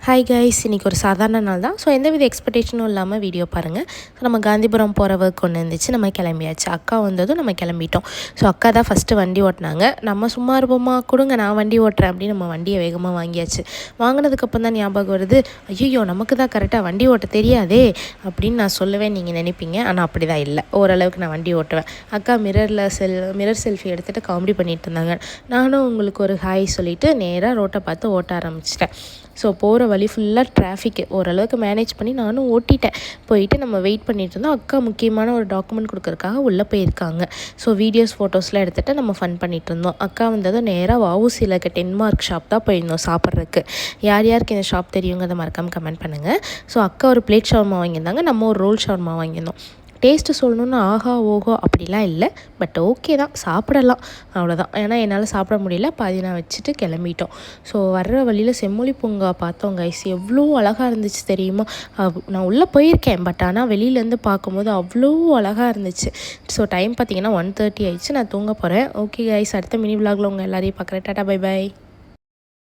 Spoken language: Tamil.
ஹாய் கைஸ், இன்றைக்கி ஒரு சாதாரண நாள் தான். ஸோ எந்தவித எக்ஸ்பெக்டேஷனும் இல்லாமல் வீடியோ பாருங்கள். ஸோ நம்ம காந்திபுரம் போகிற ஒர்க் ஒன்று இருந்துச்சு, நம்ம கிளம்பியாச்சு. அக்கா வந்ததும் நம்ம கிளம்பிட்டோம். ஸோ அக்கா தான் ஃபஸ்ட்டு வண்டி ஓட்டினாங்க. நம்ம சும்மா இருப்போமா, கொடுங்க நான் வண்டி ஓட்டுறேன் அப்படின்னு நம்ம வண்டியை வேகமாக வாங்கியாச்சு. வாங்கினதுக்கப்புறம் தான் ஞாபகம் வருது, ஐயோ நமக்கு தான் கரெக்டாக வண்டி ஓட்ட தெரியாதே அப்படின்னு நான் சொல்லுவேன் நீங்கள் நினைப்பீங்க. ஆனால் அப்படி தான் இல்லை, ஓரளவுக்கு நான் வண்டி ஓட்டுவேன். அக்கா மிரர் செல்ஃபி எடுத்துகிட்டு காமெடி பண்ணிகிட்டு இருந்தாங்க. நானும் உங்களுக்கு ஒரு ஹாய் சொல்லிவிட்டு நேராக ரோட்டை பார்த்து ஓட்ட ஆரம்பிச்சிட்டேன். ஸோ போகிற வழி ஃபுல்லாக டிராஃபிக்கு ஓரளவுக்கு மேனேஜ் பண்ணி நானும் ஓட்டிட்டேன். போயிட்டு நம்ம வெயிட் பண்ணிகிட்டு இருந்தோம். அக்கா முக்கியமான ஒரு டாக்குமெண்ட் கொடுக்கறதுக்காக உள்ளே போயிருக்காங்க. ஸோ வீடியோஸ் ஃபோட்டோஸ்லாம் எடுத்துகிட்டு நம்ம ஃபன் பண்ணிகிட்டு இருந்தோம். அக்கா வந்ததும் நேராக வஉசியில் இருக்க டென்மார்க் ஷாப் தான் போயிருந்தோம் சாப்பிட்றதுக்கு. யார் யாருக்கு இந்த ஷாப் தெரியுங்கிறத மறக்காமல் கமெண்ட் பண்ணுங்கள். ஸோ அக்கா ஒரு பிளேட் ஷவர்மா வாங்கியிருந்தாங்க, நம்ம ஒரு ரோல் ஷவர்மா வாங்கியிருந்தோம். டேஸ்ட்டு சொல்லணுன்னு ஆஹா ஓஹோ அப்படிலாம் இல்லை, பட் ஓகே தான், சாப்பிடலாம், அவ்வளோதான். ஏன்னா என்னால் சாப்பிட முடியல, பாதி நான் வச்சுட்டு கிளம்பிட்டோம். ஸோ வர்ற வழியில் செம்மொழி பூங்கா பார்த்தோம் கைஸ். எவ்வளோ அழகாக இருந்துச்சு தெரியுமா. நான் உள்ளே போயிருக்கேன், பட் ஆனால் வெளியிலேருந்து பார்க்கும்போது அவ்வளோ அழகாக இருந்துச்சு. ஸோ டைம் பார்த்திங்கன்னா 1:30 ஆயிடுச்சு. நான் தூங்க போகிறேன். ஓகே கைஸ், அடுத்த மினி விலாகில் உங்கள் எல்லாரையும் பார்க்குறேன். Tata, bye bye.